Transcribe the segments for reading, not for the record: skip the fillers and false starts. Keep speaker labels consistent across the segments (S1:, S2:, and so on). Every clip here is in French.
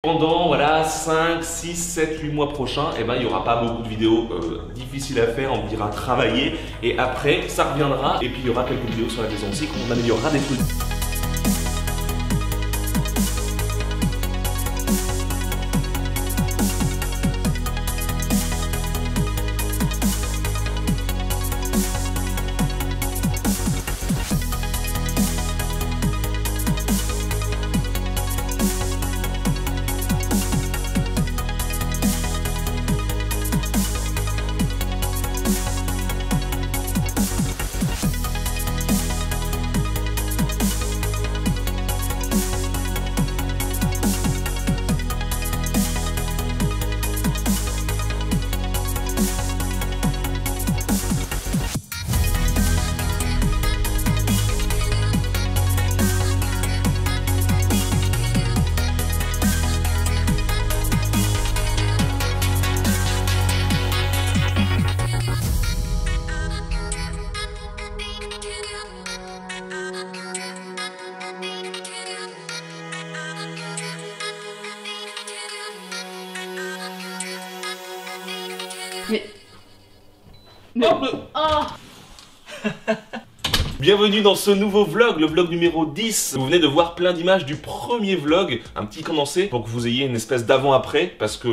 S1: Pendant voilà 5, 6, 7, 8 mois prochains, eh ben, il n'y aura pas beaucoup de vidéos difficiles à faire, on dira travailler, et après ça reviendra, et puis il y aura quelques vidéos sur la maison aussi, qu'on améliorera des trucs.
S2: Oh.
S1: Bienvenue dans ce nouveau vlog, le vlog numéro 10. Vous venez de voir plein d'images du premier vlog, un petit condensé pour que vous ayez une espèce d'avant-après, parce que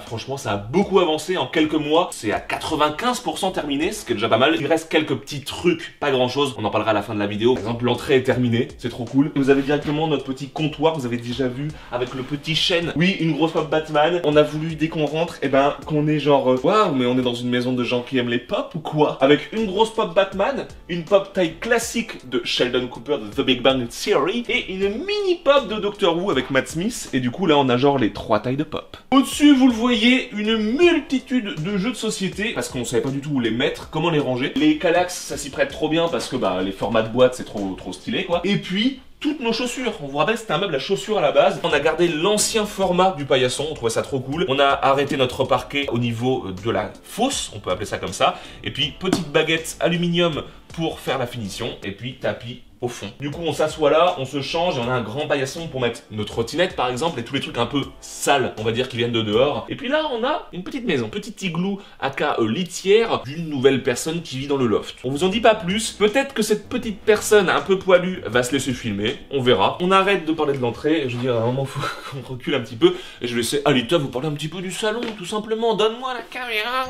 S1: franchement ça a beaucoup avancé en quelques mois. C'est à 95% terminé, ce qui est déjà pas mal. Il reste quelques petits trucs, pas grand chose, on en parlera à la fin de la vidéo. Par exemple, l'entrée est terminée, c'est trop cool. Vous avez directement notre petit comptoir, vous avez déjà vu, avec le petit chêne. Oui, une grosse pop Batman. On a voulu, dès qu'on rentre, qu'on est genre waouh, mais on est dans une maison de gens qui aiment les pop ou quoi? Avec une grosse pop Batman, une pop taille classique de Sheldon Cooper de The Big Bang Theory et une mini pop de Doctor Who avec Matt Smith, et du coup là on a genre les 3 tailles de pop. Au-dessus, vous le voyez, une multitude de jeux de société parce qu'on savait pas du tout où les mettre, comment les ranger. Les Kallax, ça s'y prête trop bien parce que les formats de boîte c'est trop stylé quoi. Et puis toutes nos chaussures. On vous rappelle, c'était un meuble à chaussures à la base. On a gardé l'ancien format du paillasson, on trouvait ça trop cool. On a arrêté notre parquet au niveau de la fosse, on peut appeler ça comme ça. Et puis, petite baguette aluminium pour faire la finition. Et puis, tapis au fond. Du coup, on s'assoit là, on se change et on a un grand paillasson pour mettre notre trottinette par exemple et tous les trucs un peu sales, on va dire, qui viennent de dehors. Et puis là, on a une petite maison, petit igloo aka litière d'une nouvelle personne qui vit dans le loft. On vous en dit pas plus. Peut-être que cette petite personne un peu poilue va se laisser filmer, on verra. On arrête de parler de l'entrée. Je veux dire, à un moment, faut qu'on recule un petit peu et je vais laisser Alita vous parler un petit peu du salon, tout simplement. Donne-moi la caméra.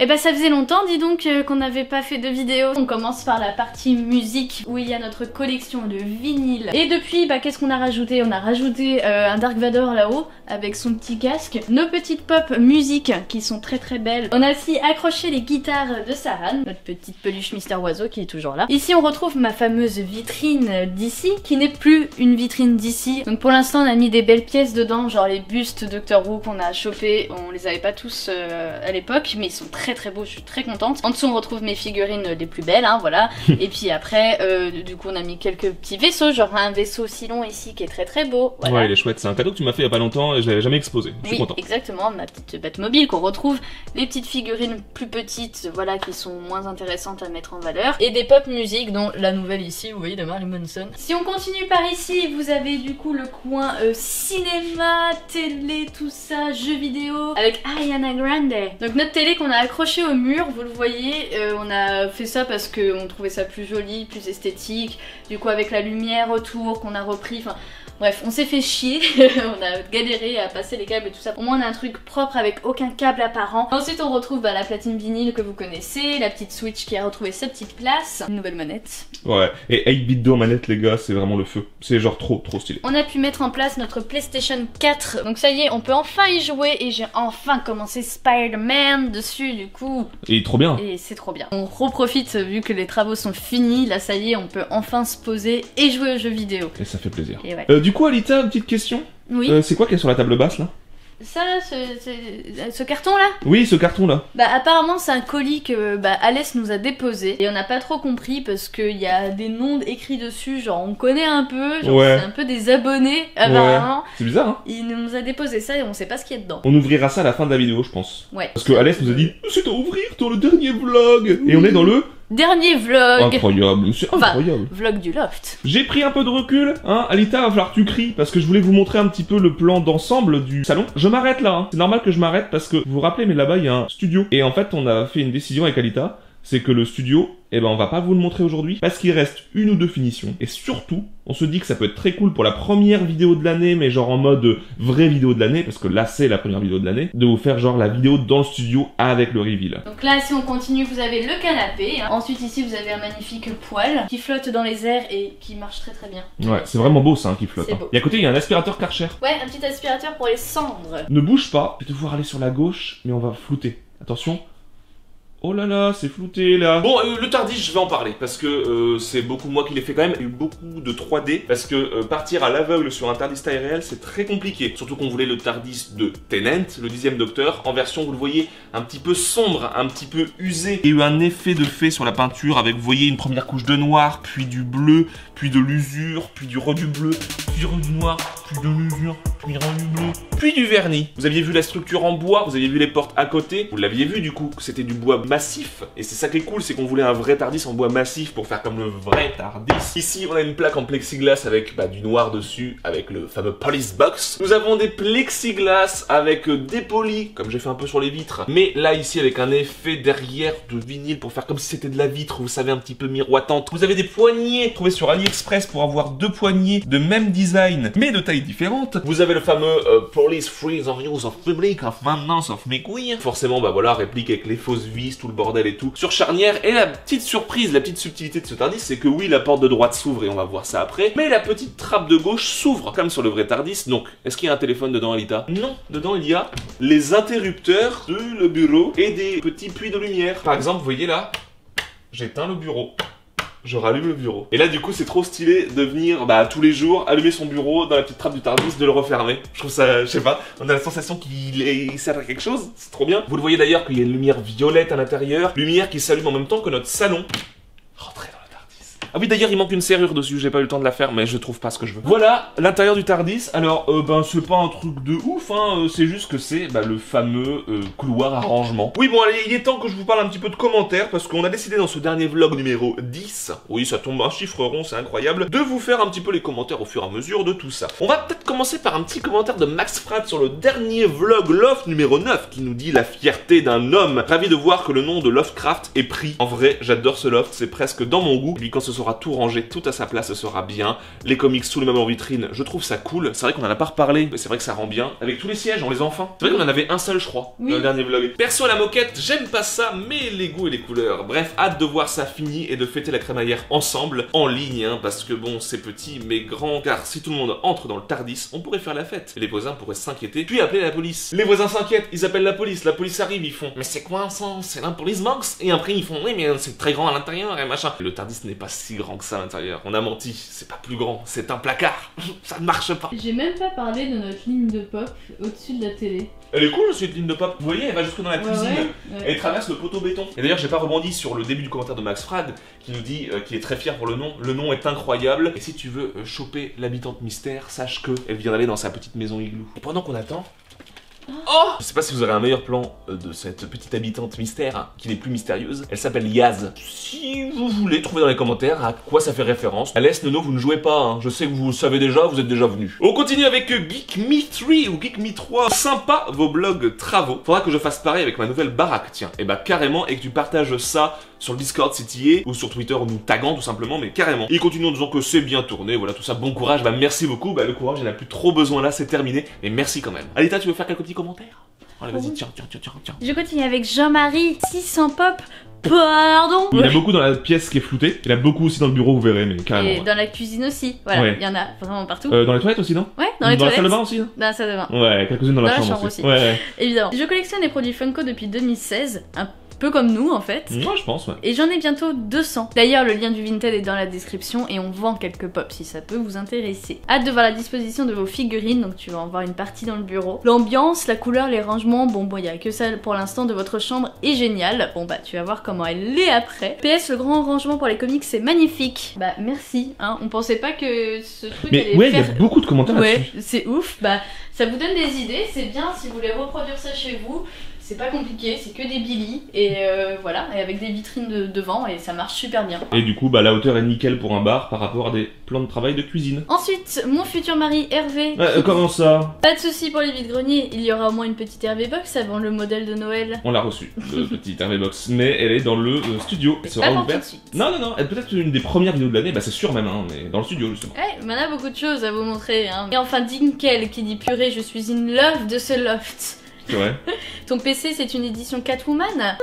S2: Et ça faisait longtemps, dis donc, qu'on n'avait pas fait de vidéo. On commence par la partie musique, où il y a notre collection de vinyles. Et depuis, qu'est-ce qu'on a rajouté? On a rajouté un Dark Vador là-haut, avec son petit casque. Nos petites pop musique, qui sont très très belles. On a aussi accroché les guitares de Saran, notre petite peluche Mister Oiseau, qui est toujours là. Ici, on retrouve ma fameuse vitrine d'ici, qui n'est plus une vitrine d'ici. Donc pour l'instant, on a mis des belles pièces dedans, genre les bustes Doctor Who qu'on a chopés. On les avait pas tous à l'époque, mais ils sont très beau, je suis très contente. En dessous on retrouve mes figurines les plus belles, voilà. Et puis après, du coup on a mis quelques petits vaisseaux, genre un vaisseau Cylon ici qui est très beau. Voilà.
S1: Ouais, il est chouette, c'est un cadeau que tu m'as fait il y a pas longtemps et je l'avais jamais exposé. Je suis content.
S2: Exactement, ma petite Batmobile qu'on retrouve, les petites figurines plus petites, voilà, qui sont moins intéressantes à mettre en valeur, et des pop musique, dont la nouvelle ici, vous voyez, de Marilyn Manson. Si on continue par ici, vous avez du coup le coin cinéma, télé, tout ça, jeux vidéo, avec Ariana Grande. Donc notre télé qu'on a accrochée au mur, vous le voyez, on a fait ça parce qu'on trouvait ça plus joli, plus esthétique, du coup avec la lumière autour qu'on a repris, bref, on s'est fait chier, on a galéré à passer les câbles et tout ça. Au moins on a un truc propre avec aucun câble apparent. Ensuite on retrouve la platine vinyle que vous connaissez, la petite Switch qui a retrouvé sa petite place, une nouvelle manette.
S1: Ouais, et 8-bit en manette les gars, c'est vraiment le feu. C'est genre trop stylé.
S2: On a pu mettre en place notre PlayStation 4, donc ça y est, on peut enfin y jouer et j'ai enfin commencé Spider-Man dessus du coup.
S1: Et trop bien.
S2: Et c'est trop bien. On reprofite vu que les travaux sont finis, là ça y est, on peut enfin se poser et jouer aux jeux vidéo.
S1: Et ça fait plaisir.
S2: Et ouais.
S1: Du coup Alita, une petite question.
S2: Oui.
S1: C'est quoi qu'il y a sur la table basse là?
S2: Ça, ce carton là?
S1: Oui, ce carton là.
S2: Apparemment c'est un colis que Alès nous a déposé et on n'a pas trop compris parce qu'il y a des noms écrits dessus, genre on connaît un peu, genre c'est un peu des abonnés apparemment.
S1: Ouais. C'est bizarre hein.
S2: Il nous a déposé ça et on sait pas ce qu'il y a dedans.
S1: On ouvrira ça à la fin de la vidéo je pense.
S2: Ouais.
S1: Parce que Alès nous a dit c'est à ouvrir dans le dernier vlog. Et on est dans le
S2: dernier vlog.
S3: Incroyable, c'est incroyable.
S2: Vlog du loft.
S3: J'ai pris un peu de recul, hein. Alita, va falloir que tu cries, parce que je voulais vous montrer un petit peu le plan d'ensemble du salon. Je m'arrête là, hein. C'est normal que je m'arrête parce que, vous vous rappelez, mais là-bas, il y a un studio. Et en fait, on a fait une décision avec Alita, c'est que le studio, eh ben, on va pas vous le montrer aujourd'hui, parce qu'il reste une ou deux finitions. Et surtout, on se dit que ça peut être très cool pour la première vidéo de l'année, mais genre en mode vraie vidéo de l'année, parce que là, c'est la première vidéo de l'année, de vous faire genre la vidéo dans le studio avec le reveal.
S2: Donc là, si on continue, vous avez le canapé. Hein. Ensuite, ici, vous avez un magnifique poêle qui flotte dans les airs et qui marche très très bien.
S3: Ouais, c'est vraiment beau ça, hein, qui flotte.
S2: C'est
S3: Hein.
S2: beau.
S3: Et à côté, il y a un aspirateur Karcher.
S2: Ouais, un petit aspirateur pour les cendres.
S3: Ne bouge pas, je vais devoir aller sur la gauche, mais on va flouter. Attention. Oh là là, c'est flouté là.
S1: Bon, le Tardis, je vais en parler parce que c'est beaucoup moi qui l'ai fait quand même. Il y a eu beaucoup de 3D parce que partir à l'aveugle sur un Tardis taille réelle, c'est très compliqué. Surtout qu'on voulait le Tardis de Tennant, le 10e Docteur, en version, vous le voyez, un petit peu sombre, un petit peu usé. Il y a eu un effet de fait sur la peinture avec, vous voyez, une première couche de noir, puis du bleu, puis de l'usure, puis du redu bleu, puis du noir, puis de l'usure, puis du redu bleu, puis du vernis. Vous aviez vu la structure en bois, vous aviez vu les portes à côté, vous l'aviez vu du coup, c'était du bois massif, et c'est ça qui est cool, c'est qu'on voulait un vrai Tardis en bois massif pour faire comme le vrai Tardis. Ici, on a une plaque en plexiglas avec du noir dessus, avec le fameux police box. Nous avons des plexiglas avec des polis, comme j'ai fait un peu sur les vitres, mais là ici avec un effet derrière de vinyle pour faire comme si c'était de la vitre, vous savez, un petit peu miroitante. Vous avez des poignées trouvées sur AliExpress pour avoir deux poignées de même design, mais de taille différente. Vous avez le fameux police freeze of use of public of maintenance of mes couilles. Forcément, bah voilà, réplique avec les fausses vis, tout le bordel et tout. Sur charnière, et la petite surprise, la petite subtilité de ce Tardis, c'est que oui, la porte de droite s'ouvre et on va voir ça après, mais la petite trappe de gauche s'ouvre, comme sur le vrai Tardis. Donc, est-ce qu'il y a un téléphone dedans, Alita? Non, dedans il y a les interrupteurs de le bureau et des petits puits de lumière. Par exemple, vous voyez là, j'éteins le bureau. Je rallume le bureau. Et là, du coup, c'est trop stylé de venir tous les jours allumer son bureau dans la petite trappe du Tardis, de le refermer. Je trouve ça, je sais pas, on a la sensation qu'il sert à quelque chose. C'est trop bien. Vous le voyez d'ailleurs qu'il y a une lumière violette à l'intérieur, lumière qui s'allume en même temps que notre salon. Rentrez dans le Tardis. Ah oui, d'ailleurs, il manque une serrure dessus. J'ai pas eu le temps de la faire, mais je trouve pas ce que je veux. Voilà l'intérieur du Tardis. Alors, c'est pas un truc de ouf, hein. C'est juste que c'est le fameux couloir à rangement. Oui, bon, allez, il est temps que je vous parle un petit peu de commentaires parce qu'on a décidé dans ce dernier vlog numéro 10, oui, ça tombe un chiffre rond, c'est incroyable, de vous faire un petit peu les commentaires au fur et à mesure de tout ça. On va peut-être commencer par un petit commentaire de Max Frat sur le dernier vlog Loft numéro 9 qui nous dit la fierté d'un homme. Ravi de voir que le nom de Loftcraft est pris. En vrai, j'adore ce loft, c'est presque dans mon goût. Et puis quand ce sera tout rangé, tout à sa place, ce sera bien. Les comics sous le même en vitrine, je trouve ça cool. C'est vrai qu'on en a pas reparlé, mais c'est vrai que ça rend bien. Avec tous les sièges, on les a enfin. C'est vrai qu'on en avait un seul, je crois,
S2: oui,
S1: dans le dernier vlog. Perso à la moquette, j'aime pas ça, mais les goûts et les couleurs. Bref, hâte de voir ça fini et de fêter la crémaillère ensemble, en ligne, hein, parce que bon, c'est petit mais grand, car si tout le monde entre dans le Tardis, on pourrait faire la fête. Et les voisins pourraient s'inquiéter, puis appeler la police. Les voisins s'inquiètent, ils appellent la police arrive, ils font « Mais c'est quoi ça? C'est un police box ?» Et après ils font « Oui, mais c'est très grand à l'intérieur et machin. » Le Tardis n'est pas si grand que ça à l'intérieur. On a menti, c'est pas plus grand, c'est un placard. Ça ne marche pas.
S2: J'ai même pas parlé de notre ligne de pop au-dessus de la télé.
S1: Elle est cool cette ligne de pop. Vous voyez, elle va jusque dans la cuisine.
S2: Ouais.
S1: Elle traverse le poteau béton. Et d'ailleurs, j'ai pas rebondi sur le début du commentaire de Max Frad qui nous dit qu'il est très fier pour le nom. Le nom est incroyable. Et si tu veux choper l'habitante mystère, sache que elle vient d'aller dans sa petite maison igloo. Et pendant qu'on attend... Oh! Je sais pas si vous aurez un meilleur plan de cette petite habitante mystère, hein, qui n'est plus mystérieuse. Elle s'appelle Yaz. Si vous voulez, trouvez dans les commentaires à quoi ça fait référence. Alès, Nono, vous ne jouez pas, hein. Je sais que vous le savez déjà, vous êtes déjà venus. On continue avec Geek Me 3 ou Geek Me 3. Sympa vos blogs travaux. Faudra que je fasse pareil avec ma nouvelle baraque, tiens. Et carrément, et que tu partages ça sur le Discord si t'y es, ou sur Twitter en nous taguant tout simplement, mais carrément. Et continue en disant que c'est bien tourné, voilà tout ça, bon courage, merci beaucoup, le courage il n'a plus trop besoin là, c'est terminé, mais merci quand même. Alita, tu veux faire quelques petits commentaires? Allez, vas-y, tiens.
S2: Je continue avec Jean-Marie, 600 pop, pardon.
S3: Il y en a beaucoup dans la pièce qui est floutée, il y en a beaucoup aussi dans le bureau, vous verrez, mais carrément.
S2: Et dans la cuisine aussi, voilà, il y en a vraiment partout.
S3: Dans les toilettes aussi, non?
S2: Ouais, dans les toilettes.
S3: Dans la salle de bain aussi, non?
S2: Dans la salle de bain.
S3: Ouais, quelques-unes dans la chambre aussi. Ouais.
S2: Évidemment. Je collectionne les produits Funko depuis 2016, un peu comme nous en fait.
S3: Moi je pense, ouais.
S2: Et j'en ai bientôt 200. D'ailleurs, le lien du Vinted est dans la description et on vend quelques pops si ça peut vous intéresser. Hâte de voir la disposition de vos figurines, donc tu vas en voir une partie dans le bureau. L'ambiance, la couleur, les rangements, bon, il y a que ça pour l'instant de votre chambre est génial. Bon, tu vas voir comment elle l'est après. PS, le grand rangement pour les comics, c'est magnifique. Merci, hein. On pensait pas que ce truc allait
S3: ouais,
S2: faire...
S3: il y a beaucoup de commentaires là-dessus.
S2: Ouais, c'est ouf. Ça vous donne des idées, c'est bien si vous voulez reproduire ça chez vous. C'est pas compliqué, c'est que des Billy et voilà, et avec des vitrines devant et ça marche super bien.
S3: Et du coup, bah la hauteur est nickel pour un bar par rapport à des plans de travail de cuisine.
S2: Ensuite, mon futur mari Hervé.
S3: Comment ça?
S2: Pas de soucis pour les vides-greniers, il y aura au moins une petite Hervé Box avant le modèle de Noël.
S3: On l'a reçu, le petit Hervé Box, mais elle est dans le studio. Elle
S2: Pas pour tout de suite.
S3: Non, elle peut être une des premières vidéos de l'année, bah c'est sûr même, hein, mais dans le studio justement.
S2: Ouais, on a beaucoup de choses à vous montrer. Hein. Et enfin, Dinkel qui dit purée, je suis in love de ce loft.
S3: C'est vrai.
S2: Ton PC, c'est une édition Catwoman? Pas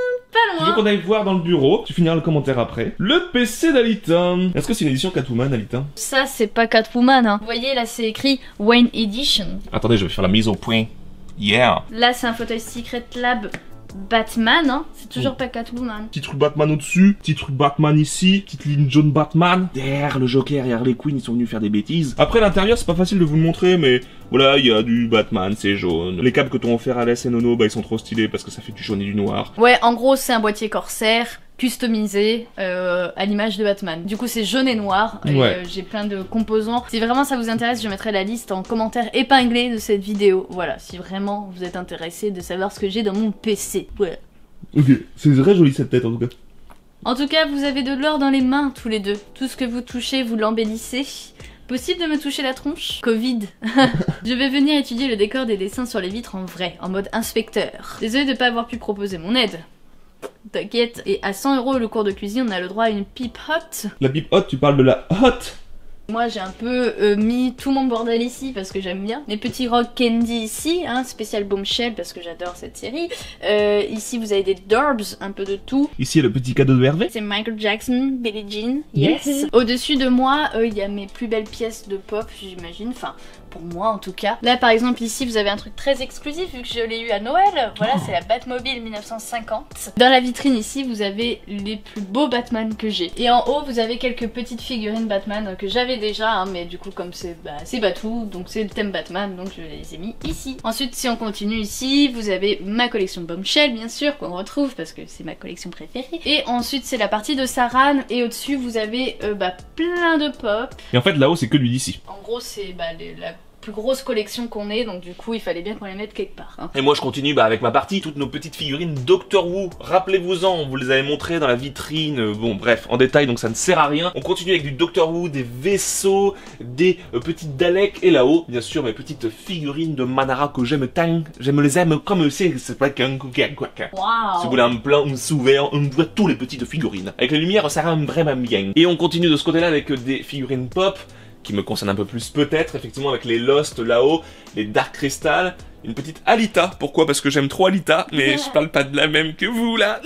S3: Tu veux
S2: loin.
S3: qu'on aille voir dans le bureau? Tu finiras le commentaire après. Le PC d'Alita. Est-ce que c'est une édition Catwoman, Alita?
S2: Ça, c'est pas Catwoman. Hein. Vous voyez, là, c'est écrit Wayne Edition.
S1: Attendez, je vais faire la mise au point. Yeah.
S2: Là, c'est un fauteuil Secret Lab Batman. Hein. C'est toujours pas Catwoman.
S3: Petit truc Batman au-dessus, petit truc Batman ici, petite ligne jaune Batman. Derrière le Joker et Harley Quinn, ils sont venus faire des bêtises. Après l'intérieur, c'est pas facile de vous le montrer, mais voilà, il y a du Batman, c'est jaune. Les câbles que t'ont offert Alès et Nono, bah ils sont trop stylés parce que ça fait du jaune et du noir.
S2: Ouais, en gros, c'est un boîtier Corsair customisé à l'image de Batman. Du coup, c'est jaune et noir. Et,
S3: Ouais.
S2: j'ai plein de composants. Si vraiment ça vous intéresse, je mettrai la liste en commentaire épinglé de cette vidéo. Voilà, si vraiment vous êtes intéressé de savoir ce que j'ai dans mon PC. Voilà.
S3: Ok, c'est très joli cette tête en tout cas.
S2: En tout cas, vous avez de l'or dans les mains tous les deux. Tout ce que vous touchez, vous l'embellissez. Possible de me toucher la tronche? Covid. Je vais venir étudier le décor des dessins sur les vitres en vrai, en mode inspecteur. Désolée de pas avoir pu proposer mon aide. T'inquiète. Et à 100 € le cours de cuisine, on a le droit à une pipe hot.
S3: La pipe hot, tu parles de la hot?
S2: Moi j'ai un peu mis tout mon bordel ici parce que j'aime bien. Mes petits rock candy ici, hein, spécial Bombshell parce que j'adore cette série. Ici vous avez des Dorbs, un peu de tout.
S3: Ici, le petit cadeau de Hervé.
S2: C'est Michael Jackson, Billie Jean, yes. Au-dessus de moi, il y a mes plus belles pièces de pop, j'imagine. Enfin, pour moi en tout cas. Là par exemple ici vous avez un truc très exclusif vu que je l'ai eu à Noël. Voilà, c'est la Batmobile 1950. Dans la vitrine ici vous avez les plus beaux Batman que j'ai. Et en haut vous avez quelques petites figurines Batman que j'avais déjà, hein, mais du coup comme c'est Batou, donc c'est le thème Batman, donc je les ai mis ici. Ensuite si on continue ici, vous avez ma collection Bombshell bien sûr qu'on retrouve parce que c'est ma collection préférée. Et ensuite c'est la partie de Saran et au-dessus vous avez plein de pop.
S3: Et en fait, là-haut, c'est que lui d'ici.
S2: En gros c'est la plus grosse collection qu'on ait, donc du coup il fallait bien qu'on les mette quelque part. Hein.
S1: Et moi je continue avec ma partie, toutes nos petites figurines Doctor Who. Rappelez-vous-en, on vous les avait montrées dans la vitrine, bon bref, en détail donc ça ne sert à rien. On continue avec du Doctor Who, des vaisseaux, des petites Daleks, et là-haut, bien sûr, mes petites figurines de Manara que j'aime tant. J'aime les aime comme c'est pas qu'un quoi.
S2: Waouh.
S1: Si vous voulez un plan, un souverain, on voit tous les petites figurines. Avec la lumière, ça rend vraiment bien. Et on continue de ce côté-là avec des figurines pop, qui me concerne un peu plus peut-être, effectivement avec les Lost là-haut, les Dark Crystal, une petite Alita. Pourquoi? Parce que j'aime trop Alita, mais je parle pas de la même que vous là.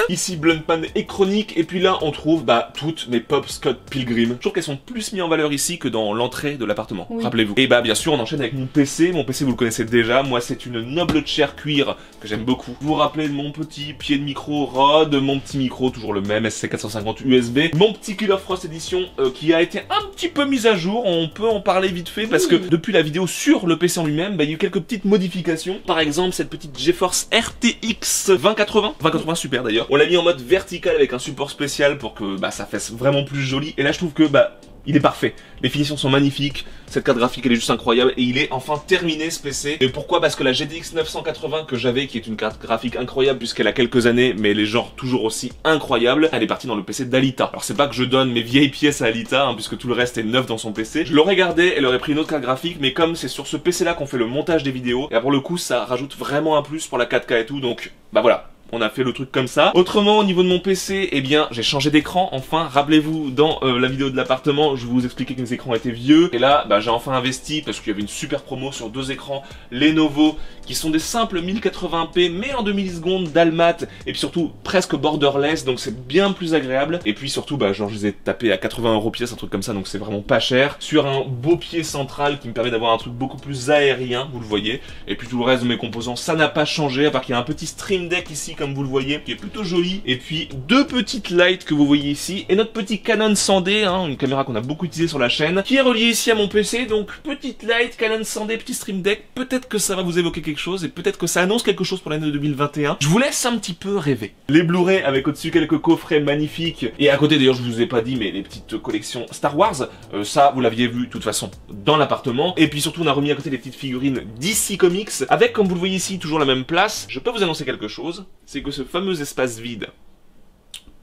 S1: Ici Bluntman et Chronique, et puis là on trouve toutes mes Pop Scott Pilgrim. Je trouve qu'elles sont plus mises en valeur ici que dans l'entrée de l'appartement,
S2: oui.
S1: Rappelez-vous. Et bien sûr on enchaîne avec mon PC. Mon PC vous le connaissez déjà, moi c'est une noble chair cuir que j'aime beaucoup. Vous vous rappelez de mon petit pied de micro Rode, mon petit micro toujours le même SC450 USB, mon petit Killer Frost Edition qui a été un petit peu mis à jour, on peut en parler vite fait parce que depuis la vidéo sur le PC en lui-même, il y a eu quelques petites modifications. Par exemple cette petite GeForce RTX 2080 super d'ailleurs. On l'a mis en mode vertical avec un support spécial pour que ça fasse vraiment plus joli. Et là je trouve que il est parfait. Les finitions sont magnifiques, cette carte graphique elle est juste incroyable et il est enfin terminé ce PC. Et pourquoi? Parce que la GTX 980 que j'avais, qui est une carte graphique incroyable puisqu'elle a quelques années, mais elle est genre toujours aussi incroyable, elle est partie dans le PC d'Alita. Alors c'est pas que je donne mes vieilles pièces à Alita, puisque tout le reste est neuf dans son PC. Je l'aurais gardé, elle aurait pris une autre carte graphique, mais comme c'est sur ce PC là qu'on fait le montage des vidéos, et pour le coup ça rajoute vraiment un plus pour la 4K et tout, donc voilà. On a fait le truc comme ça. Autrement, au niveau de mon PC, j'ai changé d'écran, enfin. Rappelez-vous, dans la vidéo de l'appartement, je vous expliquais que mes écrans étaient vieux. Et là, j'ai enfin investi, parce qu'il y avait une super promo sur 2 écrans Lenovo, qui sont des simples 1080p, mais en 2 millisecondes d'Almat, et puis surtout, presque borderless, donc c'est bien plus agréable. Et puis surtout, je les ai tapés à 80 € pièce, un truc comme ça, donc c'est vraiment pas cher. Sur un beau pied central, qui me permet d'avoir un truc beaucoup plus aérien, vous le voyez. Et puis tout le reste de mes composants, ça n'a pas changé, à part qu'il y a un petit Stream Deck ici, comme comme vous le voyez, qui est plutôt jolie. Et puis deux petites lights que vous voyez ici. Et notre petit Canon 100D, hein, une caméra qu'on a beaucoup utilisée sur la chaîne, qui est reliée ici à mon PC. Donc petite light, Canon 100D, petit Stream Deck. Peut-être que ça va vous évoquer quelque chose et peut-être que ça annonce quelque chose pour l'année 2021. Je vous laisse un petit peu rêver. Les Blu-ray avec au-dessus quelques coffrets magnifiques. Et à côté, d'ailleurs, je vous ai pas dit, mais les petites collections Star Wars, ça, vous l'aviez vu de toute façon dans l'appartement. Et puis surtout, on a remis à côté les petites figurines DC Comics avec, comme vous le voyez ici, toujours la même place. Je peux vous annoncer quelque chose, c'est que ce fameux espace vide,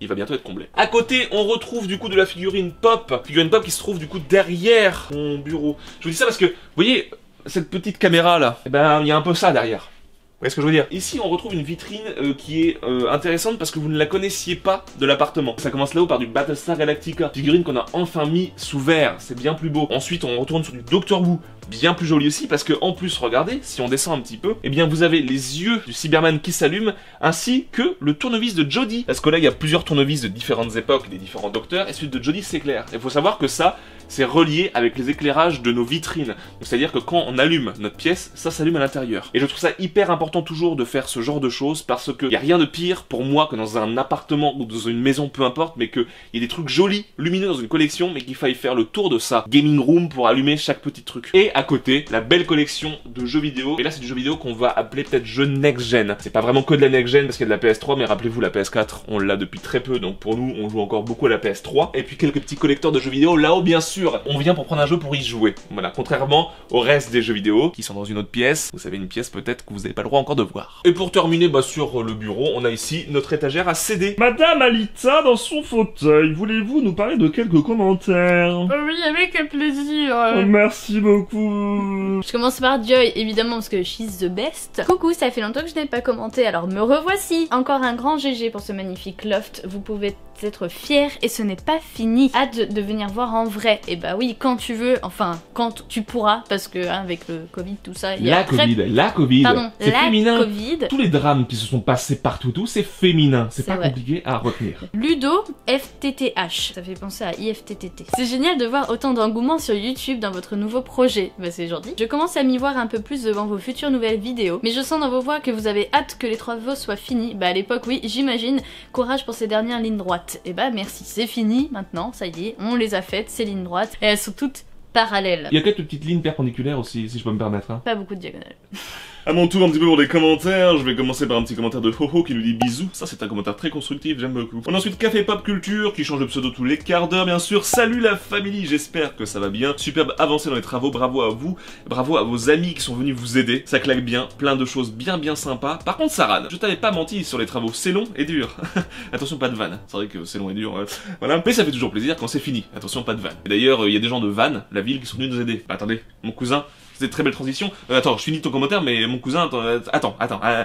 S1: il va bientôt être comblé. À côté, on retrouve du coup de la figurine pop qui se trouve du coup derrière mon bureau. Je vous dis ça parce que, vous voyez, cette petite caméra là, eh ben, il y a un peu ça derrière. Vous voyez ce que je veux dire? Ici, on retrouve une vitrine qui est intéressante parce que vous ne la connaissiez pas de l'appartement. Ça commence là-haut par du Battlestar Galactica, figurine qu'on a enfin mis sous verre, c'est bien plus beau. Ensuite, on retourne sur du Doctor Who, bien plus joli aussi parce que en plus, regardez, si on descend un petit peu, eh bien vous avez les yeux du Cyberman qui s'allument ainsi que le tournevis de Jodie. Parce que là, il y a plusieurs tournevis de différentes époques, des différents docteurs, et celui de Jodie s'éclaire. Il faut savoir que ça, c'est relié avec les éclairages de nos vitrines. C'est-à-dire que quand on allume notre pièce, ça s'allume à l'intérieur. Et je trouve ça hyper important toujours de faire ce genre de choses parce qu'il n'y a rien de pire pour moi que dans un appartement ou dans une maison, peu importe, mais qu'il y ait des trucs jolis, lumineux dans une collection, mais qu'il faille faire le tour de ça. Gaming room pour allumer chaque petit truc. Et à côté, la belle collection de jeux vidéo. Et là, c'est du jeu vidéo qu'on va appeler peut-être jeu next-gen. C'est pas vraiment que de la next-gen parce qu'il y a de la PS3, mais rappelez-vous, la PS4, on l'a depuis très peu, donc pour nous, on joue encore beaucoup à la PS3. Et puis quelques petits collecteurs de jeux vidéo là-haut, bien sûr. On vient pour prendre un jeu pour y jouer. Voilà, contrairement au reste des jeux vidéo qui sont dans une autre pièce. Vous savez, une pièce peut-être que vous n'avez pas le droit encore de voir. Et pour terminer, sur le bureau, on a ici notre étagère à CD.
S3: Madame Alita, dans son fauteuil, voulez-vous nous parler de quelques commentaires?
S2: Oui, avec plaisir.
S3: Merci beaucoup.
S2: Je commence par Joy, évidemment, parce que she's the best. Coucou, ça fait longtemps que je n'ai pas commenté, alors me revoici. Encore un grand GG pour ce magnifique loft. Vous pouvez être fiers et ce n'est pas fini. Hâte de venir voir en vrai. Et bah oui, quand tu veux, enfin, quand tu pourras, parce que hein, avec le Covid, tout ça, il y a
S3: la Covid,
S2: pardon,
S3: c'est féminin.
S2: COVID.
S3: Tous les drames qui se sont passés partout, c'est féminin. C'est pas
S2: vrai.
S3: compliqué à retenir.
S2: Ludo FTTH, ça fait penser à IFTTT. C'est génial de voir autant d'engouement sur YouTube dans votre nouveau projet. Bah c'est gentil. Je commence à m'y voir un peu plus devant vos futures nouvelles vidéos, mais je sens dans vos voix que vous avez hâte que les travaux soient finis. Bah à l'époque oui, j'imagine. Courage pour ces dernières lignes droites. Et bah merci, c'est fini maintenant, ça y est, on les a faites, ces lignes droites, et elles sont toutes parallèles.
S3: Il y a quelques petites lignes perpendiculaires aussi, si je peux me permettre. Hein.
S2: Pas beaucoup de diagonales.
S1: À mon tour, un petit peu pour les commentaires. Je vais commencer par un petit commentaire de Hoho qui nous dit bisous. Ça, c'est un commentaire très constructif, j'aime beaucoup. On a ensuite Café Pop Culture qui change de pseudo tous les quarts d'heure, bien sûr. Salut la famille, j'espère que ça va bien. Superbe avancée dans les travaux, bravo à vous. Bravo à vos amis qui sont venus vous aider. Ça claque bien, plein de choses bien sympas. Par contre, Saran, je t'avais pas menti sur les travaux. C'est long et dur. Attention, pas de vanne. C'est vrai que c'est long et dur. Voilà. Mais ça fait toujours plaisir quand c'est fini. Attention, pas de vanne. D'ailleurs, il y a des gens de Vannes, la ville, qui sont venus nous aider. Bah, attendez, mon cousin. C'était très belle transition. Attends, je finis ton commentaire, mais mon cousin, attends.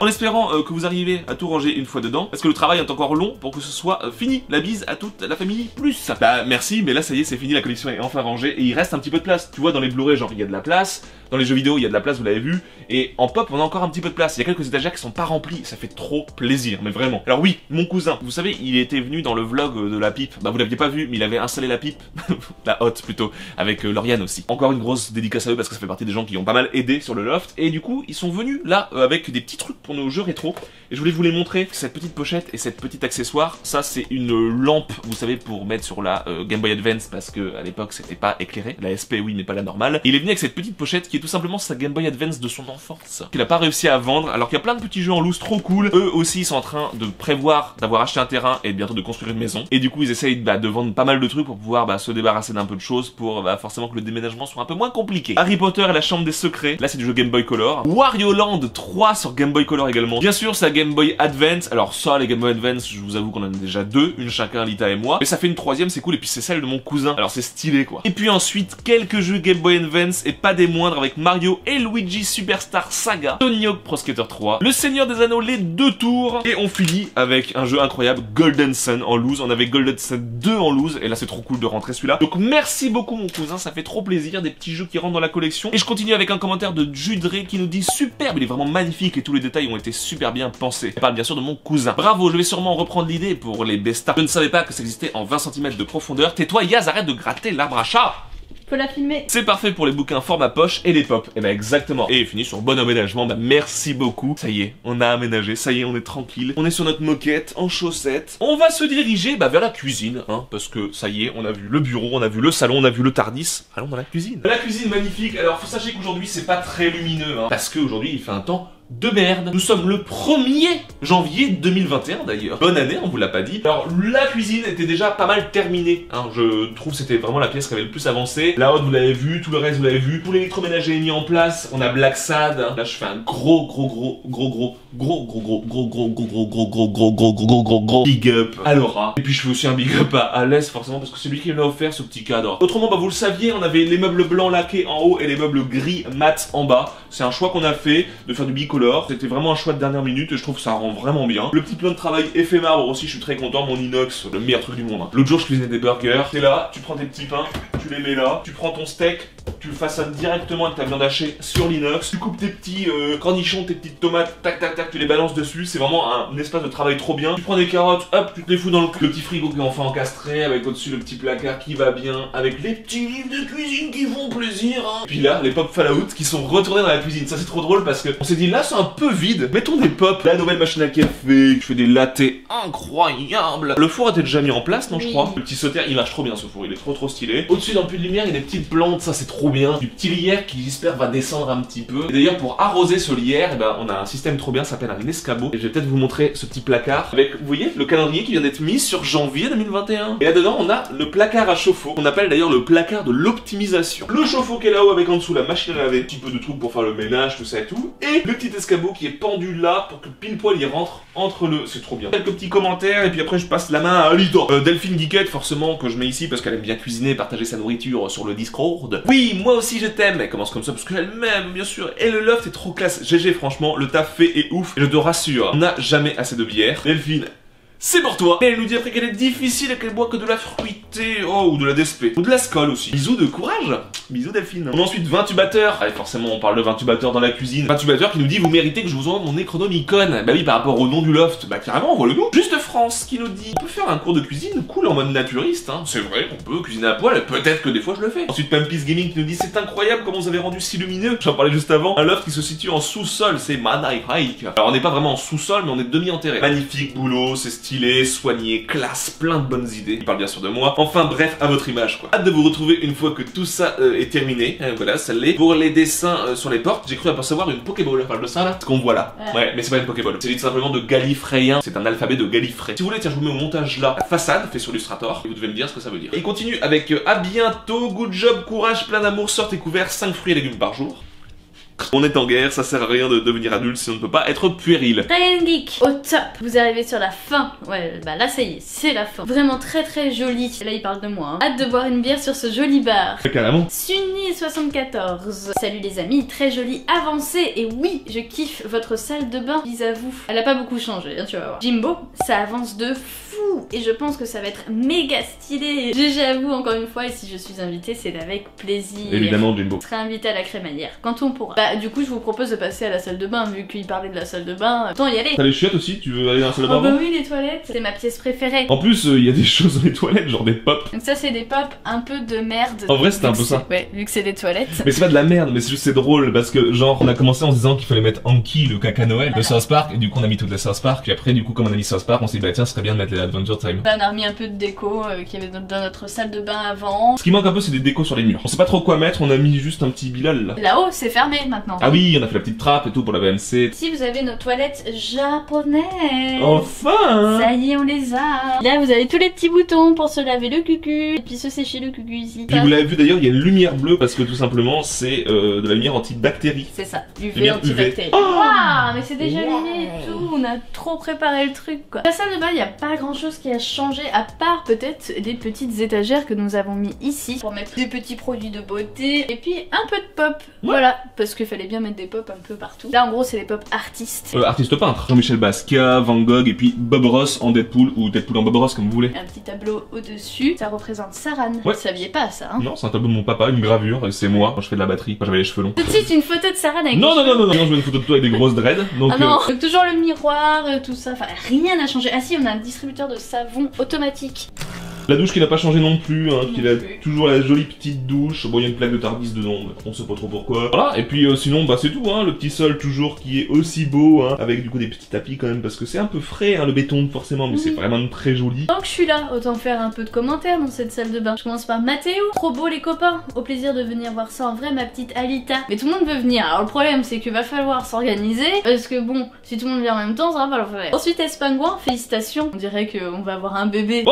S1: En espérant que vous arrivez à tout ranger une fois dedans, parce que le travail est encore long pour que ce soit fini. La bise à toute la famille, plus. Bah merci, mais là ça y est, c'est fini, la collection est enfin rangée, et il reste un petit peu de place. Tu vois, dans les Blu-ray, genre, il y a de la place. Dans les jeux vidéo, il y a de la place, vous l'avez vu. Et en pop, on a encore un petit peu de place. Il y a quelques étagères qui sont pas remplies. Ça fait trop plaisir, mais vraiment. Alors oui, mon cousin, vous savez, il était venu dans le vlog de la pipe. Bah vous l'aviez pas vu, mais il avait installé la pipe. La hotte plutôt. Avec Lauriane aussi. Encore une grosse dédicace à eux parce que ça fait partie des gens qui ont pas mal aidé sur le loft. Et du coup, ils sont venus là avec des petits trucs pour nos jeux rétro. Et je voulais vous les montrer. Cette petite pochette et cette petite accessoire, ça c'est une lampe, vous savez, pour mettre sur la Game Boy Advance parce que à l'époque c'était pas éclairé. La SP oui, mais pas la normale. Et il est venu avec cette petite pochette qui est tout simplement sa Game Boy Advance de son enfance, qu'il a pas réussi à vendre, alors qu'il y a plein de petits jeux en loose trop cool. Eux aussi ils sont en train de prévoir d'avoir acheté un terrain et bientôt de construire une maison. Et du coup ils essayent de vendre pas mal de trucs pour pouvoir se débarrasser d'un peu de choses pour forcément que le déménagement soit un peu moins compliqué. Harry Potter et la chambre des secrets, là c'est du jeu Game Boy Color. Wario Land 3 sur Game Boy Color également. Bien sûr c'est la Game Boy Advance, alors ça les Game Boy Advance je vous avoue qu'on en a déjà deux, une chacun, Lita et moi. Mais ça fait une troisième, c'est cool, et puis c'est celle de mon cousin, alors c'est stylé quoi. Et puis ensuite quelques jeux Game Boy Advance et pas des moindres avec Mario et Luigi Superstar Saga, Tony Hawk Pro Skater 3, Le Seigneur des Anneaux les 2 tours, et on finit avec un jeu incroyable, Golden Sun en loose. On avait Golden Sun 2 en loose, et là c'est trop cool de rentrer celui-là. Donc merci beaucoup mon cousin, ça fait trop plaisir, des petits jeux qui rentrent dans la collection. Et je continue avec un commentaire de Judré qui nous dit superbe, il est vraiment magnifique et tous les détails ont été super bien pensés. Je parle bien sûr de mon cousin. Bravo, je vais sûrement reprendre l'idée pour les Bestas. Je ne savais pas que ça existait en 20 cm de profondeur. Tais-toi Yaz, arrête de gratter l'arbre à chat.
S2: Faut la filmer.
S1: C'est parfait pour les bouquins format poche et les pop. Et bah exactement. Et fini sur bon aménagement, bah merci beaucoup. Ça y est, on a aménagé, ça y est, on est tranquille. On est sur notre moquette, en chaussettes. On va se diriger vers la cuisine, hein, parce que ça y est, on a vu le bureau, on a vu le salon, on a vu le Tardis. Allons dans la cuisine. La cuisine magnifique. Alors faut sachez qu'aujourd'hui c'est pas très lumineux, hein, parce qu'aujourd'hui il fait un temps de merde. Nous sommes le 1er janvier 2021 d'ailleurs. Bonne année, on vous l'a pas dit. Alors la cuisine était déjà pas mal terminée, hein. Je trouve que c'était vraiment la pièce qui avait le plus avancé. La haute vous l'avez vu, tout le reste vous l'avez vu. Tout l'électroménager est mis en place. On a Black Sad. Là je fais un gros big up à Laura. Et puis je fais aussi un big up à Alès forcément parce que c'est lui qui me l'a offert ce petit cadre. Autrement bah vous le saviez, on avait les meubles blancs laqués en haut et les meubles gris mat en bas. C'est un choix qu'on a fait de faire du bicolore. C'était vraiment un choix de dernière minute et je trouve que ça rend vraiment bien. Le petit plan de travail effet marbre aussi, je suis très content. Mon inox, le meilleur truc du monde, hein. L'autre jour je cuisinais des burgers. T'es là, tu prends tes petits pains, tu les mets là, tu prends ton steak, tu le façonnes directement avec ta viande hachée sur l'inox. Tu coupes tes petits cornichons, tes petites tomates, tac tac tac, tu les balances dessus. C'est vraiment un espace de travail trop bien. Tu prends des carottes, hop, tu te les fous dans le petit frigo qui est enfin encastré, avec au-dessus le petit placard qui va bien, avec les petits livres de cuisine qui font plaisir, hein. Puis là, les pop Fallout qui sont retournés dans la cuisine. Ça c'est trop drôle parce que on s'est dit là c'est un peu vide, mettons des pop. La nouvelle machine à café, je fais des lattés incroyables. Le four était déjà mis en place, non, je crois. Le petit sauter, il marche trop bien ce four, il est trop stylé. Au-dessus dans le puits de lumière, il y a des petites plantes, ça c'est trop bien. Du petit lierre qui j'espère va descendre un petit peu. Et d'ailleurs pour arroser ce lierre, eh ben, on a un système trop bien, ça s'appelle un escabeau. Et je vais peut-être vous montrer ce petit placard avec, vous voyez, le calendrier qui vient d'être mis sur janvier 2021. Et là-dedans, on a le placard à chauffe-eau, qu'on appelle d'ailleurs le placard de l'optimisation. Le chauffe-eau qui est là-haut avec en dessous la machine à laver, un petit peu de trucs pour faire le ménage, tout ça et tout. Et le petit escabeau qui est pendu là pour que pile poil il rentre entre le... C'est trop bien. Quelques petits commentaires et puis après je passe la main à Alita. Delphine Geekette forcément que je mets ici parce qu'elle aime bien cuisiner et partager sa nourriture sur le Discord. Oui, moi aussi je t'aime. Elle commence comme ça parce qu'elle m'aime bien sûr. Et le loft est trop classe. GG franchement, le taf fait est ouf. Et je te rassure, on n'a jamais assez de bière. Delphine... c'est pour toi. Et elle nous dit après qu'elle est difficile et qu'elle boit que de la fruitée, oh, ou de la DSP, ou de la Skol aussi. Bisous de courage. Bisous Delphine. On a ensuite 20 tubateurs. Allez, forcément on parle de 20 tubateurs dans la cuisine. 20 tubateurs qui nous dit vous méritez que je vous envoie mon Necronomicon. Bah oui, par rapport au nom du loft, bah carrément envoie le nous. Juste France qui nous dit on peut faire un cours de cuisine cool en mode naturiste, hein. C'est vrai qu'on peut cuisiner à poil, peut-être que des fois je le fais. Ensuite Pumpis Gaming qui nous dit c'est incroyable comment vous avez rendu si lumineux. J'en parlais juste avant. Un loft qui se situe en sous-sol, c'est Manai Hike. Alors on n'est pas vraiment en sous-sol mais on est demi-enterré. Magnifique boulot, c'est stylé, soigné, classe, plein de bonnes idées. Il parle bien sûr de moi. Enfin bref, à votre image quoi. Hâte de vous retrouver une fois que tout ça est terminé. Voilà, ça l'est. Pour les dessins sur les portes, j'ai cru apercevoir une Pokéball. On parle de ça là? Ce qu'on voit là. Ouais, mais c'est pas une Pokéball. C'est dit simplement de Gallifreyen. C'est un alphabet de Gallifrey. Si vous voulez, tiens, je vous mets au montage là la façade fait sur Illustrator. Et vous devez me dire ce que ça veut dire. Et il continue avec à bientôt, good job, courage, plein d'amour, sortez couverts, 5 fruits et légumes par jour. On est en guerre, ça sert à rien de devenir adulte si on ne peut pas être puéril.
S2: Ryan Geek, au top. Vous arrivez sur la fin. Ouais, bah là ça y est, c'est la fin. Vraiment très joli. Là il parle de moi, hein. Hâte de boire une bière sur ce joli bar.
S3: Carrément.
S2: Sunny74. Salut les amis, très joli, avancé. Et oui, je kiffe votre salle de bain, vis à vous. Elle a pas beaucoup changé, hein, tu vas voir. Jimbo, ça avance de fou. Et je pense que ça va être méga stylé. GG à vous encore une fois. Et si je suis invitée, c'est avec plaisir.
S3: Évidemment, Jimbo.
S2: Je serai invitée à la crémaillère quand on pourra. Bah, du coup, je vous propose de passer à la salle de bain, vu qu'il parlait de la salle de bain. Autant y aller.
S3: T'as les chiottes aussi? Tu veux aller dans la salle de bain?
S2: Oh bah oui, les toilettes, c'est ma pièce préférée.
S3: En plus, il y a des choses dans les toilettes, genre des pop.
S2: Donc ça, c'est des pop un peu de merde.
S3: En vrai, c'était un peu ça.
S2: Ouais, vu que c'est des toilettes.
S3: Mais c'est pas de la merde, mais c'est juste c'est drôle parce que genre on a commencé en se disant qu'il fallait mettre Anki, le caca Noël de South Park, et du coup on a mis toutes les South Park. Puis après, du coup, comme on a mis South Park, on s'est dit bah tiens, ce serait bien de mettre les Adventure Time.
S2: On a remis un peu de déco qu'il y avait dans notre salle de bain avant.
S3: Ce qui manque un peu, c'est des décos sur les murs. On sait pas trop quoi mettre, on a mis juste un petit Bilal là.
S2: Là-haut, c'est fermé maintenant.
S3: Ah oui, on a fait la petite trappe et tout pour la VMC.
S2: Si vous avez nos toilettes japonaises.
S3: Enfin.
S2: Ça y est, on les a. Là, vous avez tous les petits boutons pour se laver le cucu et puis se sécher le cucu ici.
S3: Puis vous l'avez vu d'ailleurs, il y a une lumière bleue parce que tout simplement c'est de la lumière antibactérie.
S2: C'est ça, UV
S3: Lumière
S2: antibactérie.
S3: UV.
S2: Waouh, mais c'est déjà allumé et tout. On a trop préparé le truc quoi. La salle de bain, il n'y a pas grand chose qui a changé à part peut-être des petites étagères que nous avons mis ici pour mettre des petits produits de beauté et puis un peu de pop. Voilà, parce qu'il fallait bien mettre des pop un peu partout. Là en gros c'est les pop artistes.
S3: Artiste peintre. Jean-Michel Basquiat, Van Gogh et puis Bob Ross en Deadpool ou Deadpool en Bob Ross comme vous voulez.
S2: Un petit tableau au-dessus, ça représente Saran.
S3: Ouais.
S2: Vous saviez pas ça hein?
S3: Non, c'est un tableau de mon papa, une gravure et c'est moi quand je fais de la batterie, quand j'avais les cheveux longs.
S2: Tout de suite une photo de Saran avec
S3: Non, je veux une photo de toi avec des grosses dreads. Donc,
S2: ah non, donc toujours le miroir, tout ça, enfin rien n'a changé. Ah si, on a un distributeur de savon automatique.
S3: La douche qui n'a pas changé non plus, hein, qui a
S2: plus.
S3: toujours la jolie petite douche. Bon, il y a une plaque de Tardis dedans, mais on sait pas trop pourquoi. Voilà, et puis sinon, bah c'est tout, hein, le petit sol toujours qui est aussi beau, hein, avec du coup des petits tapis quand même, parce que c'est un peu frais, hein, le béton forcément, mais c'est vraiment très joli.
S2: Tant que je suis là, autant faire un peu de commentaires dans cette salle de bain. Je commence par Mathéo. Trop beau les copains. Au plaisir de venir voir ça en vrai, ma petite Alita. Mais tout le monde veut venir. Alors le problème c'est qu'il va falloir s'organiser, parce que bon, si tout le monde vient en même temps, ça va pas le faire. Ensuite Espingouin, félicitations. On dirait qu'on va avoir un bébé.
S3: Oh,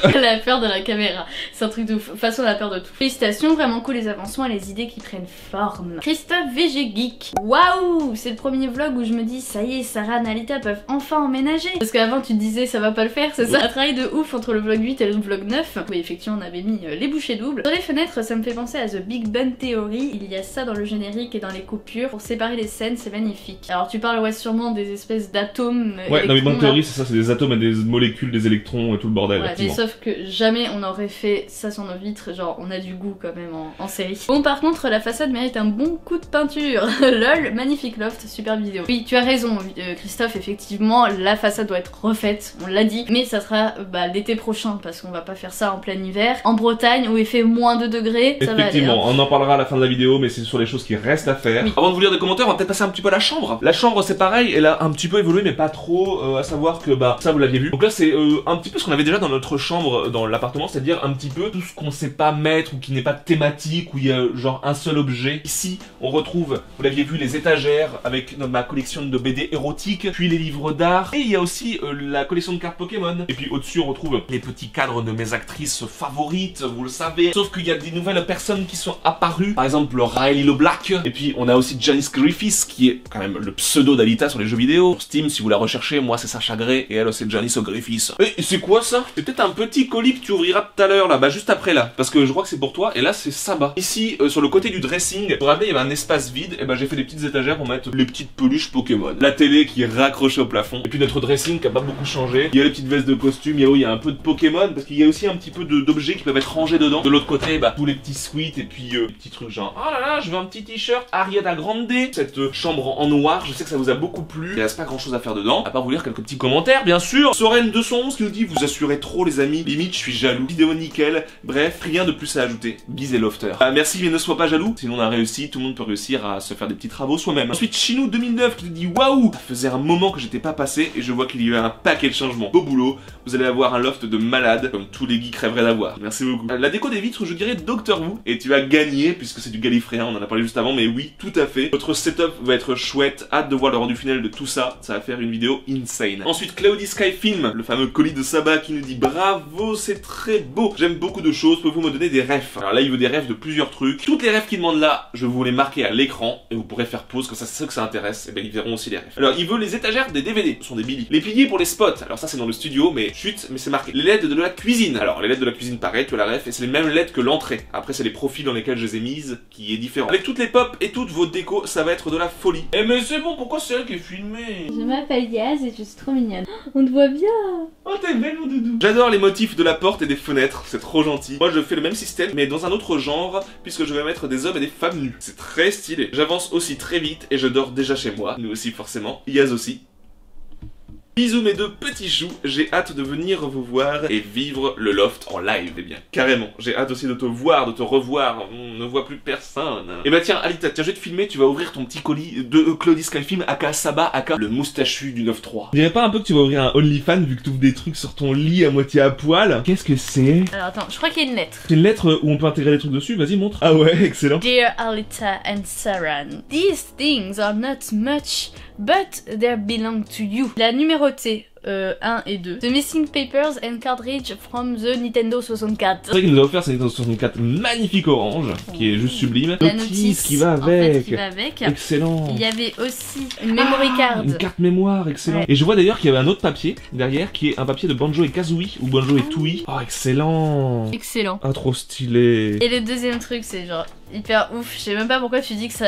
S2: Elle a peur de la caméra, c'est un truc de fou. De toute façon, elle a peur de tout. Félicitations, vraiment cool les avancements et les idées qui prennent forme. Christophe VG Geek. Waouh, c'est le premier vlog où je me dis, ça y est, Sarah et Alita peuvent enfin emménager. Parce qu'avant, tu te disais, ça va pas le faire, c'est ça. Un travail de ouf entre le vlog 8 et le vlog 9. Oui, effectivement, on avait mis les bouchées doubles. Sur les fenêtres, ça me fait penser à The Big Bang Theory. Il y a ça dans le générique et dans les coupures. Pour séparer les scènes, c'est magnifique. Alors, tu parles, ouais, sûrement des espèces d'atomes.
S3: ouais, dans Big Bang Theory, c'est ça, c'est des atomes et des molécules, des électrons et tout le bordel.
S2: Ouais, mais sauf que jamais on aurait fait ça sur nos vitres, genre on a du goût quand même en série. Bon, par contre la façade mérite un bon coup de peinture. Lol, magnifique loft, super vidéo. Oui, tu as raison Christophe, effectivement la façade doit être refaite, on l'a dit, mais ça sera l'été prochain parce qu'on va pas faire ça en plein hiver. En Bretagne où il fait moins 2 degrés, ça va aller.
S3: Effectivement, on en parlera à la fin de la vidéo, mais c'est sur les choses qui restent à faire.
S2: Oui.
S1: Avant de vous lire des commentaires, on va peut-être passer un petit peu à la chambre. La chambre c'est pareil, elle a un petit peu évolué mais pas trop, à savoir que bah ça vous l'aviez vu. Donc là c'est un petit peu ce qu'on avait déjà dans notre chambre, dans l'appartement, c'est-à-dire un petit peu tout ce qu'on sait pas mettre ou qui n'est pas thématique, où il y a genre un seul objet. Ici on retrouve, vous l'aviez vu, les étagères avec ma collection de BD érotiques, puis les livres d'art, et il y a aussi la collection de cartes Pokémon. Et puis au-dessus on retrouve les petits cadres de mes actrices favorites, vous le savez. Sauf qu'il y a des nouvelles personnes qui sont apparues, par exemple Riley le Black, et puis on a aussi Janice Griffiths qui est quand même le pseudo d'Alita sur les jeux vidéo. Sur Steam, si vous la recherchez, moi c'est Sacha Gray et elle c'est Janice Griffiths. Et c'est quoi ça? C'est peut-être un petit colis que tu ouvriras tout à l'heure là, bah juste après là, parce que je crois que c'est pour toi, et là c'est Saba. Ici, sur le côté du dressing, vous vous rappelez, il y avait un espace vide, et bah j'ai fait des petites étagères pour mettre les petites peluches Pokémon. La télé qui est raccrochée au plafond, et puis notre dressing qui a pas beaucoup changé. Il y a les petites vestes de costume, il y a un peu de Pokémon, parce qu'il y a aussi un petit peu d'objets qui peuvent être rangés dedans. De l'autre côté, bah tous les petits sweets, et puis les petits trucs genre, oh là là, je veux un petit t-shirt Ariana Grande. Cette chambre en noir, je sais que ça vous a beaucoup plu, il reste pas grand chose à faire dedans, à part vous lire quelques petits commentaires, bien sûr. Soren 211 qui nous dit, vous assurez trop les amis, limite je suis jaloux. Vidéo nickel, bref, rien de plus à ajouter. Bise et Lofter. Merci, mais ne sois pas jaloux, sinon on a réussi, tout le monde peut réussir à se faire des petits travaux soi-même. Ensuite, Chinou 2009 qui nous dit, waouh, ça faisait un moment que j'étais pas passé et je vois qu'il y a un paquet de changements. Beau boulot, vous allez avoir un loft de malade, comme tous les geeks rêveraient d'avoir. Merci beaucoup. La déco des vitres, je dirais Doctor Who, et tu as gagné, puisque c'est du Gallifréen, on en a parlé juste avant, mais oui, tout à fait. Votre setup va être chouette, hâte de voir le rendu final de tout ça, ça va faire une vidéo insane. Ensuite, Cloudy Sky Film, le fameux colis de Saba qui nous dit, bravo, c'est très beau, j'aime beaucoup de choses, pouvez-vous me donner des refs? Alors là, il veut des refs de plusieurs trucs. Toutes les refs qu'il demande là, je vais vous les marquer à l'écran, et vous pourrez faire pause, comme ça c'est ceux que ça intéresse, et ben ils verront aussi les refs. Alors, il veut les étagères des DVD, ce sont des Billy. Les piliers pour les spots, alors ça c'est dans le studio, mais chut, mais c'est marqué. Les LED de la cuisine, alors les LED de la cuisine pareil, tu as la ref, et c'est les mêmes LED que l'entrée. Après c'est les profils dans lesquels je les ai mises, qui est différent. Avec toutes les pop et toutes vos décos, ça va être de la folie. Eh mais c'est bon, pourquoi c'est elle qui est filmée?
S2: Je m'appelle Yaz et je suis trop mignonne. On te voit bien.
S1: Oh t'es belle mon doudou. J'adore les motifs de la porte et des fenêtres, c'est trop gentil. Moi je fais le même système, mais dans un autre genre, puisque je vais mettre des hommes et des femmes nus. C'est très stylé. J'avance aussi très vite et je dors déjà chez moi. Nous aussi forcément. Yaz aussi. Bisous mes deux petits choux, j'ai hâte de venir vous voir et vivre le loft en live, eh bien, carrément. J'ai hâte aussi de te voir, de te revoir, on ne voit plus personne. Et bah tiens, Alita, tiens, je vais te filmer, tu vas ouvrir ton petit colis de Cloudy Sky Film, aka Saba, aka le moustachu du 9-3.
S3: Je dirais pas un peu que tu vas ouvrir un OnlyFans vu que tu ouvres des trucs sur ton lit à moitié à poil? Qu'est-ce que c'est?
S2: Alors attends, je crois qu'il y a une lettre.
S3: C'est une lettre où on peut intégrer des trucs dessus, vas-y montre. Ah ouais, excellent.
S2: Dear Alita and Saran, these things are not much, but they belong to you. La numérotée 1 et 2. The Missing Papers and Cartridge from the Nintendo 64.
S3: C'est vrai qu'il nous a offert cette Nintendo 64 magnifique orange, qui est juste sublime.
S2: La notice
S3: qui va
S2: en fait,
S3: avec.
S2: qui va avec.
S3: Excellent.
S2: Il y avait aussi une memory card.
S3: Une carte mémoire, excellent.
S2: Ouais.
S3: Et je vois d'ailleurs qu'il y avait un autre papier derrière, qui est un papier de Banjo et Kazooie, ou Banjo et Tooie. Oh, excellent.
S2: Excellent.
S3: Ah, trop stylé.
S2: Et le deuxième truc, c'est genre hyper ouf. Je sais même pas pourquoi tu dis que ça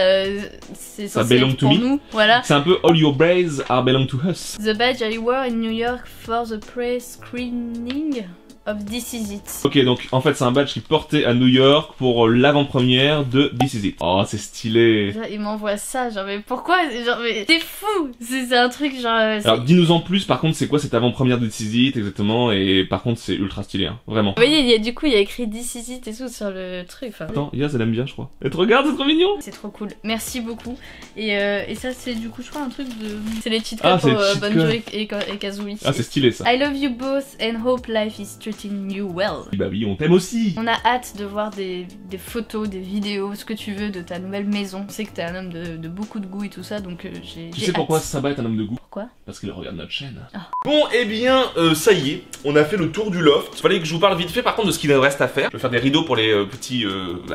S2: c'est
S3: Ça
S2: censé
S3: belong
S2: être
S3: to
S2: pour
S3: me.
S2: nous. Voilà.
S3: C'est un peu All Your Brains are belong to us.
S2: The badge I wore in New York for the press screening of This Is It.
S3: Ok, donc en fait c'est un badge qui portait à New York pour l'avant-première de This Is It. Oh, c'est stylé.
S2: Il m'envoie ça, genre mais pourquoi? Genre mais c'est fou. C'est un truc genre...
S3: Alors dis-nous en plus par contre c'est quoi cette avant-première de This Is It exactement, et par contre c'est ultra stylé, hein, vraiment.
S2: Vous voyez, du coup il y a écrit This Is It et tout sur le truc. Enfin,
S3: Attends, Yaz elle aime bien je crois. Et tu regardes, c'est trop mignon.
S2: c'est trop cool, merci beaucoup. Et ça c'est du coup je crois un truc de... C'est les cheat
S3: Ah,
S2: codes pour
S3: c'est les cheat
S2: Banjo
S3: codes.
S2: et Kazooie.
S3: Ah c'est stylé ça.
S2: I love you both and hope life is treating you well.
S3: Bah oui, on t'aime aussi.
S2: On a hâte de voir des photos, des vidéos, ce que tu veux de ta nouvelle maison. On sait que t'es un homme de beaucoup de goût et tout ça, donc j'ai
S3: Tu sais pourquoi Saba est un homme de goût?
S2: Pourquoi?
S3: Parce qu'il regarde notre chaîne.
S1: Bon, eh bien, ça y est, on a fait le tour du loft. Il fallait que je vous parle vite fait par contre de ce qu'il reste à faire. Je vais faire des rideaux pour les petits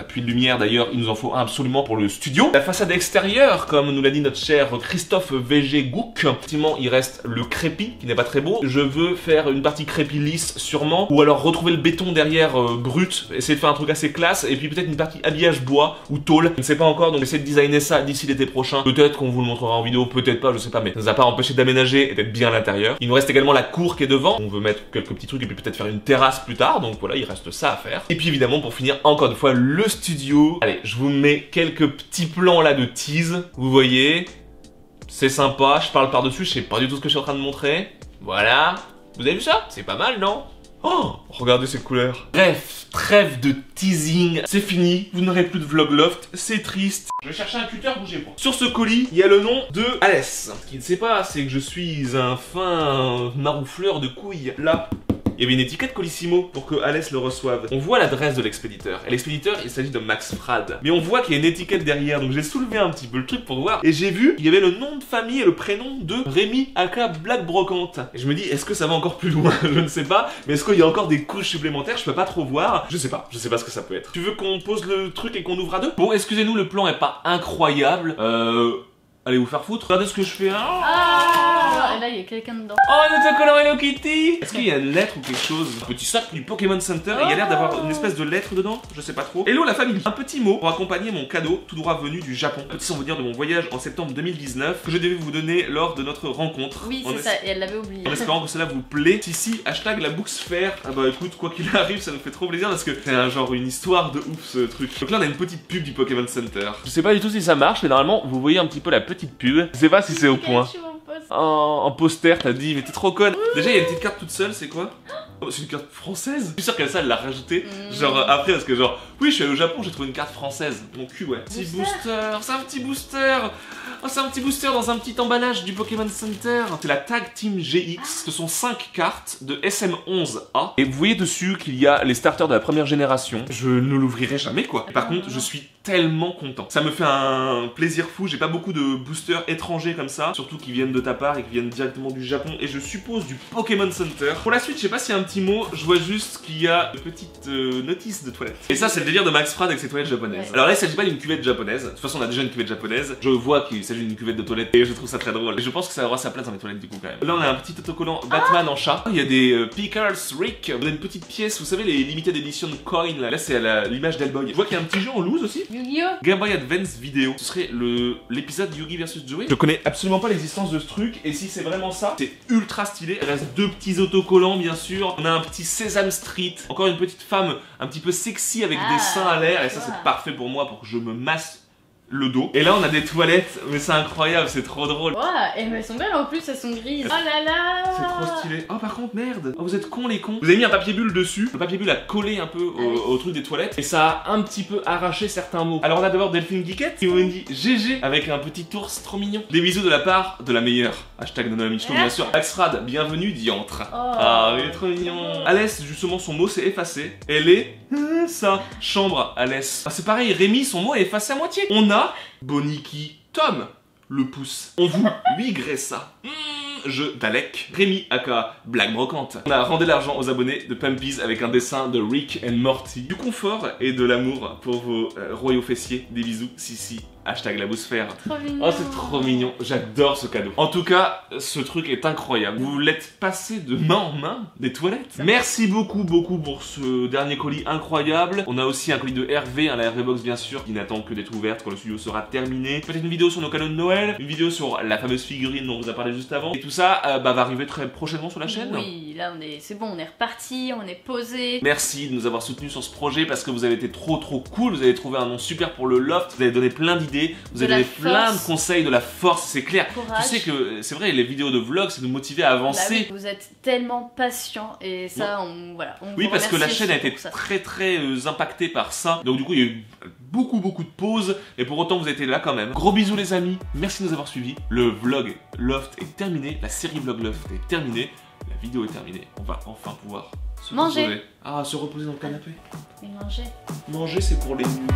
S1: puits de lumière d'ailleurs, il nous en faut un absolument pour le studio. La façade extérieure, comme nous l'a dit notre cher Christophe VG Gouk, effectivement il reste le crépi qui n'est pas très beau. Je veux faire une partie crépi lisse sûrement, ou alors retrouver le béton derrière brut, essayer de faire un truc assez classe, et puis peut-être une partie habillage bois ou tôle, je ne sais pas encore, donc essayer de designer ça d'ici l'été prochain. Peut-être qu'on vous le montrera en vidéo, peut-être pas, je sais pas, mais ça nous a pas empêché d'aménager et d'être bien à l'intérieur. Il nous reste également la cour qui est devant, on veut mettre quelques petits trucs et puis peut-être faire une terrasse plus tard, donc voilà, il reste ça à faire. Et puis évidemment pour finir encore une fois le studio. Allez, je vous mets quelques petits plans là de tease, vous voyez, c'est sympa, je parle par-dessus, je sais pas du tout ce que je suis en train de montrer. Voilà, vous avez vu ça? C'est pas mal, non? Oh, regardez ces couleurs. Bref, trêve de teasing, c'est fini, vous n'aurez plus de vlog loft, c'est triste. Je vais chercher un cutter, bougez-moi. Sur ce colis, il y a le nom de Alès. Ce qu'il ne sait pas, c'est que je suis un fin maroufleur de couilles. Là, il y avait une étiquette Colissimo pour que Alès le reçoive. On voit l'adresse de l'expéditeur. Et l'expéditeur, il s'agit de Max Frad. Mais on voit qu'il y a une étiquette derrière, donc j'ai soulevé un petit peu le truc pour voir. Et j'ai vu qu'il y avait le nom de famille et le prénom de Rémi aka Black Brocante. Et je me dis, est-ce que ça va encore plus loin? Je ne sais pas. Mais est-ce qu'il y a encore des couches supplémentaires? Je peux pas trop voir. Je sais pas ce que ça peut être. Tu veux qu'on pose le truc et qu'on ouvre à deux? Bon, excusez-nous, le plan est pas incroyable. Allez vous faire foutre. Regardez ce que je fais.
S2: Ah, et là il y a quelqu'un dedans.
S1: Oh, notre collant Hello Kitty. Est-ce qu'il y a une lettre ou quelque chose? Un petit sac du Pokémon Center et il y a l'air d'avoir une espèce de lettre dedans. Je sais pas trop. Hello la famille. Un petit mot pour accompagner mon cadeau tout droit venu du Japon. Petit souvenir de mon voyage en septembre 2019 que je devais vous donner lors de notre rencontre.
S2: Oui c'est ça, et elle l'avait oublié.
S1: En espérant que cela vous plaît. Ici, hashtag la booksphère. Ah bah écoute, quoi qu'il arrive, ça nous fait trop plaisir parce que c'est un genre une histoire de ouf ce truc. Donc là on a une petite pub du Pokémon Center. Je sais pas du tout si ça marche, mais normalement vous voyez un petit peu la petite pub. Je sais pas si c'est au point. En poster, t'as dit, mais t'es trop conne. Déjà, il y a une petite carte toute seule, c'est quoi? Oh, c'est une carte française. Je suis sûr qu'elle ça, elle l'a rajoutée. Genre après, parce que genre, oui, je suis allé au Japon, j'ai trouvé une carte française. Mon cul, ouais. Petit booster, c'est un petit booster. Oh, c'est un petit booster dans un petit emballage du Pokémon Center. C'est la Tag Team GX. Ce sont 5 cartes de SM11A. Et vous voyez dessus qu'il y a les starters de la première génération. Je ne l'ouvrirai jamais, quoi. Par contre, je suis tellement content. Ça me fait un plaisir fou. J'ai pas beaucoup de boosters étrangers comme ça. Surtout qui viennent de ta part et qui viennent directement du Japon. Et je suppose du Pokémon Center. Pour la suite, je sais pas s'il y a un petit mot. Je vois juste qu'il y a une petite notice de toilette. Et ça, c'est le délire de Max Frad avec ses toilettes japonaises. Alors là, il s'agit pas d'une cuvette japonaise. De toute façon, on a déjà une cuvette japonaise. Je vois qu'il s'agit d'une cuvette de toilette et je trouve ça très drôle. Et je pense que ça aura sa place dans les toilettes du coup quand même. Là, on a un petit autocollant Batman en chat. Il y a des Pickers Rick. On a une petite pièce, vous savez, les limited edition coin là. Là, c'est à l'image d'Hellboy. Je vois qu'il y a un petit jeu en loose aussi.
S2: Yu-Gi-Oh!
S1: Game Boy Advance vidéo. Ce serait l'épisode Yugi vs Joey. Je connais absolument pas l'existence de ce truc. Et si c'est vraiment ça, c'est ultra stylé. Il reste 2 petits autocollants, bien sûr. On a un petit Sesame Street. Encore une petite femme un petit peu sexy avec des seins à l'air. Et ça, c'est parfait pour moi pour que je me masse le dos. Et là on a des toilettes, mais c'est incroyable, c'est trop drôle.
S2: Ouah, et elles sont belles en plus, elles sont grises. Oh là là.
S1: C'est trop stylé. Oh par contre merde, oh, vous êtes cons les cons. Vous avez mis un papier bulle dessus. Le papier bulle a collé un peu au truc des toilettes et ça a un petit peu arraché certains mots. Alors on a d'abord Delphine Geekette qui me dit GG avec un petit ours trop mignon. Des bisous de la part de la meilleure. Hashtag Nona Michelot bien sûr. Max Frad, bienvenue diantre. Ah il est trop mignon. Alès justement son mot s'est effacé. Elle est ça. Chambre Alès. Ah, c'est pareil, Rémi son mot est effacé à moitié. On a Boniki Tom, le pouce. On vous 8 Gressa. Jeu Dalek. Rémi aka Black Brocante. On a rendu l'argent aux abonnés de Pumpies avec un dessin de Rick and Morty. Du confort et de l'amour pour vos royaux fessiers. Des bisous, Sissi. Hashtag la bousphère.
S2: Trop mignon.
S1: Oh c'est trop mignon, j'adore ce cadeau. En tout cas, ce truc est incroyable. Vous l'êtes passé de main en main des toilettes. Merci beaucoup pour ce dernier colis incroyable. On a aussi un colis de Hervé, la Hervé Box bien sûr, qui n'attend que d'être ouverte quand le studio sera terminé. Peut-être une vidéo sur nos cadeaux de Noël, une vidéo sur la fameuse figurine dont on vous a parlé juste avant. Et tout tout ça va arriver très prochainement sur la chaîne.
S2: Oui, là c'est bon, on est reparti, on est posé.
S1: Merci de nous avoir soutenus sur ce projet parce que vous avez été trop cool, vous avez trouvé un nom super pour le loft, vous avez donné plein d'idées, vous avez donné plein de conseils, de la force, c'est clair.
S2: Courage.
S1: Tu sais que c'est vrai, les vidéos de vlog, c'est nous motiver à avancer.
S2: Bah oui, vous êtes tellement patients et ça, on
S1: oui, parce que la chaîne a été très impactée par ça. Donc du coup, il y a eu beaucoup de pauses et pour autant vous êtes là quand même. Gros bisous les amis, merci de nous avoir suivis. Le vlog Loft est terminé, la série vlog Loft est terminée, la vidéo est terminée. On va enfin pouvoir se reposer. Ah, se reposer dans le canapé.
S2: Et manger.
S1: Manger, c'est pour les nuls.